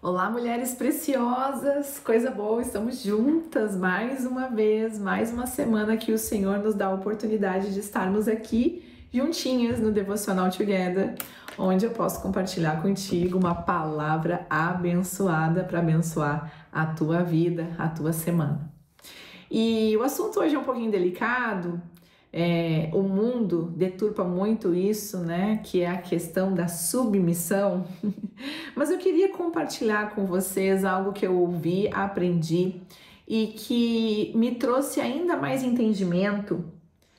Olá, mulheres preciosas, coisa boa, estamos juntas mais uma vez, mais uma semana que o Senhor nos dá a oportunidade de estarmos aqui juntinhas no Devocional Together, onde eu posso compartilhar contigo uma palavra abençoada para abençoar a tua vida, a tua semana. E o assunto hoje é um pouquinho delicado. O mundo deturpa muito isso, né? Que é a questão da submissão. Mas eu queria compartilhar com vocês algo que eu ouvi, aprendi e que me trouxe ainda mais entendimento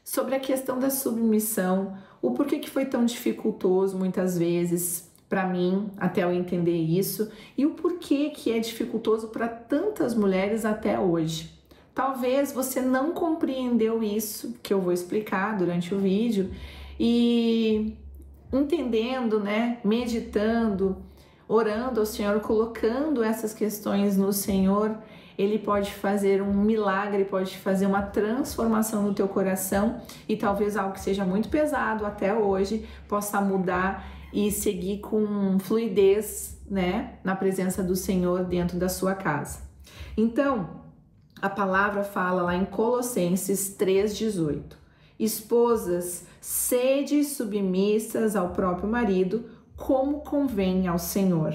sobre a questão da submissão, o porquê que foi tão dificultoso muitas vezes para mim até eu entender isso e o porquê que é dificultoso para tantas mulheres até hoje. Talvez você não compreendeu isso que eu vou explicar durante o vídeo e entendendo, né, meditando, orando ao Senhor, colocando essas questões no Senhor, Ele pode fazer um milagre, pode fazer uma transformação no teu coração e talvez algo que seja muito pesado até hoje possa mudar e seguir com fluidez, né, na presença do Senhor dentro da sua casa. Então, a palavra fala lá em Colossenses 3,18. Esposas, sede submissas ao próprio marido, como convém ao Senhor.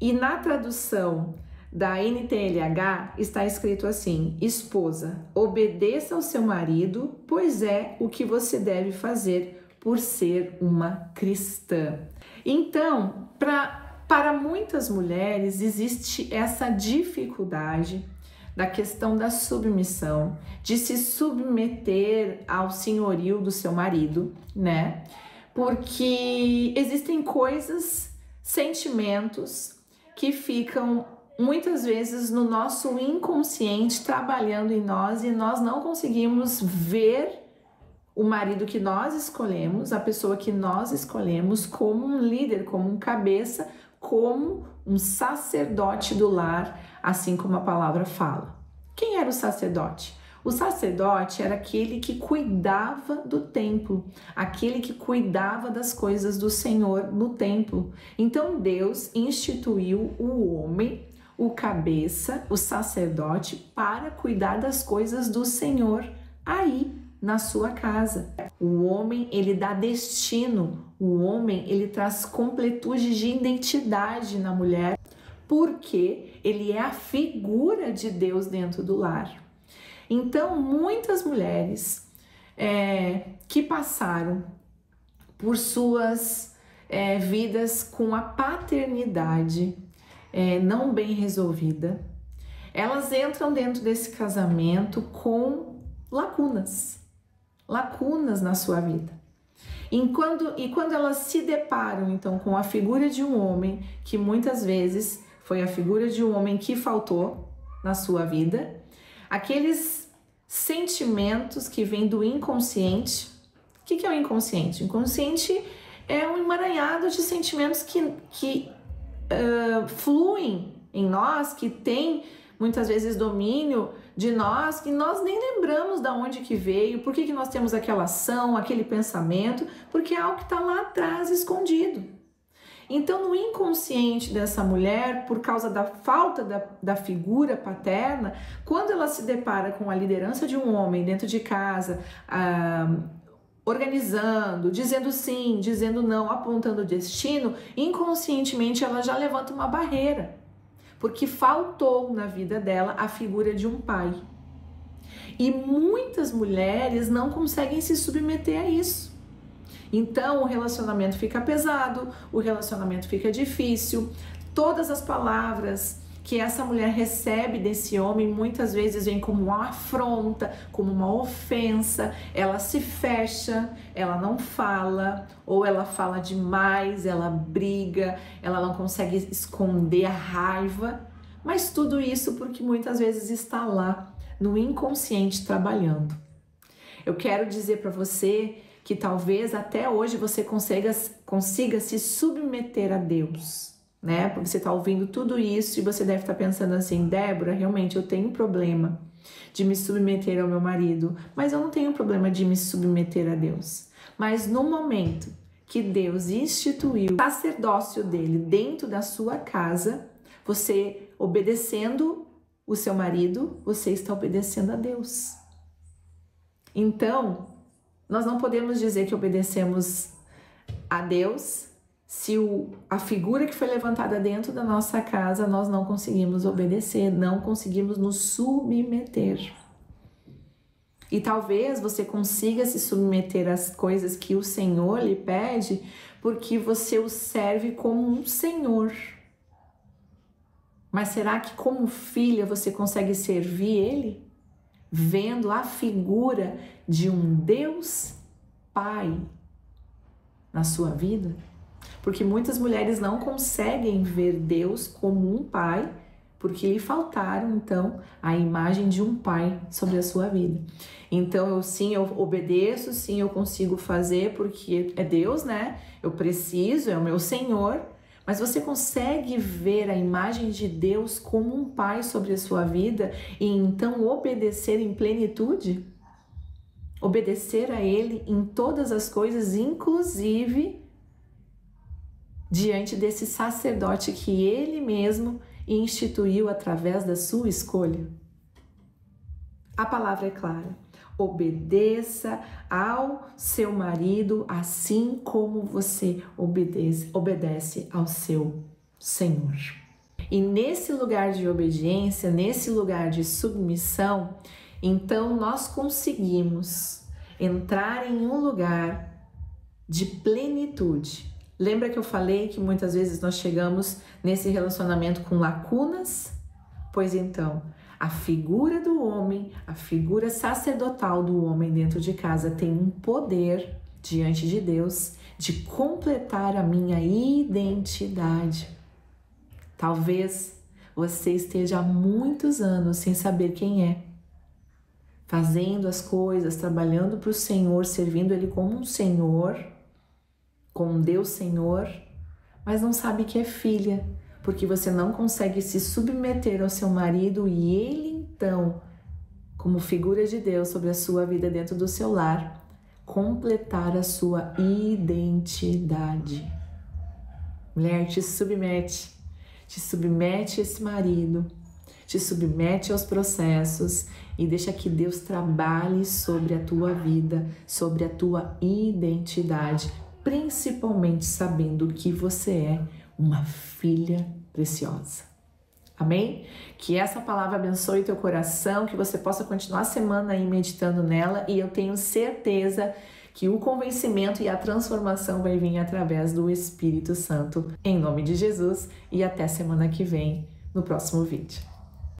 E na tradução da NTLH está escrito assim: esposa, obedeça ao seu marido, pois é o que você deve fazer por ser uma cristã. Então, para muitas mulheres existe essa dificuldade da questão da submissão, de se submeter ao senhorio do seu marido, né? Porque existem coisas, sentimentos que ficam muitas vezes no nosso inconsciente trabalhando em nós e nós não conseguimos ver o marido que nós escolhemos, a pessoa que nós escolhemos como um líder, como um cabeça, como um sacerdote do lar, assim como a palavra fala. Quem era o sacerdote? O sacerdote era aquele que cuidava do templo, aquele que cuidava das coisas do Senhor no templo. Então Deus instituiu o homem, o cabeça, o sacerdote, para cuidar das coisas do Senhor aí na sua casa. O homem, ele dá destino, o homem, ele traz completude de identidade na mulher, porque ele é a figura de Deus dentro do lar. Então, muitas mulheres que passaram por suas vidas com a paternidade não bem resolvida, elas entram dentro desse casamento com lacunas na sua vida. E quando elas se deparam, então, com a figura de um homem, que muitas vezes foi a figura de um homem que faltou na sua vida, aqueles sentimentos que vêm do inconsciente. O que é o inconsciente? O inconsciente é um emaranhado de sentimentos que fluem em nós, que tem muitas vezes domínio de nós, que nós nem lembramos de onde que veio, por que nós temos aquela ação, aquele pensamento, porque é algo que está lá atrás escondido. Então, no inconsciente dessa mulher, por causa da falta da figura paterna, quando ela se depara com a liderança de um homem dentro de casa, organizando, dizendo sim, dizendo não, apontando o destino, inconscientemente ela já levanta uma barreira, porque faltou na vida dela a figura de um pai. E muitas mulheres não conseguem se submeter a isso. Então o relacionamento fica pesado, o relacionamento fica difícil, todas as palavras que essa mulher recebe desse homem muitas vezes vem como uma afronta, como uma ofensa, ela se fecha, ela não fala, ou ela fala demais, ela briga, ela não consegue esconder a raiva, mas tudo isso porque muitas vezes está lá no inconsciente trabalhando. Eu quero dizer para você que talvez até hoje você consiga se submeter a Deus, né? Porque você está ouvindo tudo isso e você deve estar pensando assim: Débora, realmente eu tenho problema de me submeter ao meu marido, mas eu não tenho problema de me submeter a Deus. Mas no momento que Deus instituiu o sacerdócio dele dentro da sua casa, Você obedecendo o seu marido, você está obedecendo a Deus. Então, nós não podemos dizer que obedecemos a Deus se a figura que foi levantada dentro da nossa casa nós não conseguimos obedecer, não conseguimos nos submeter. E talvez você consiga se submeter às coisas que o Senhor lhe pede porque você o serve como um Senhor. Mas será que como filha você consegue servir Ele? Vendo a figura de um Deus Pai na sua vida? Porque muitas mulheres não conseguem ver Deus como um pai, porque lhe faltaram, então, a imagem de um pai sobre a sua vida. Então, eu obedeço, sim, eu consigo fazer, porque é Deus, né? Eu preciso, é o meu Senhor. Mas você consegue ver a imagem de Deus como um pai sobre a sua vida e então obedecer em plenitude? Obedecer a Ele em todas as coisas, inclusive diante desse sacerdote que Ele mesmo instituiu através da sua escolha? A palavra é clara. Obedeça ao seu marido assim como você obedece ao seu Senhor. E nesse lugar de obediência, nesse lugar de submissão, então nós conseguimos entrar em um lugar de plenitude. Lembra que eu falei que muitas vezes nós chegamos nesse relacionamento com lacunas? Pois então, a figura do homem, a figura sacerdotal do homem dentro de casa tem um poder diante de Deus de completar a minha identidade. Talvez você esteja há muitos anos sem saber quem é, fazendo as coisas, trabalhando para o Senhor, servindo Ele como um Senhor, como um Deus Senhor, mas não sabe que é filha, porque você não consegue se submeter ao seu marido e ele então, como figura de Deus sobre a sua vida dentro do seu lar, completar a sua identidade. Mulher, te submete a esse marido, te submete aos processos e deixa que Deus trabalhe sobre a tua vida, sobre a tua identidade, principalmente sabendo que você é uma filha preciosa. Amém? Que essa palavra abençoe teu coração, que você possa continuar a semana aí meditando nela e eu tenho certeza que o convencimento e a transformação vai vir através do Espírito Santo. Em nome de Jesus e até semana que vem no próximo vídeo.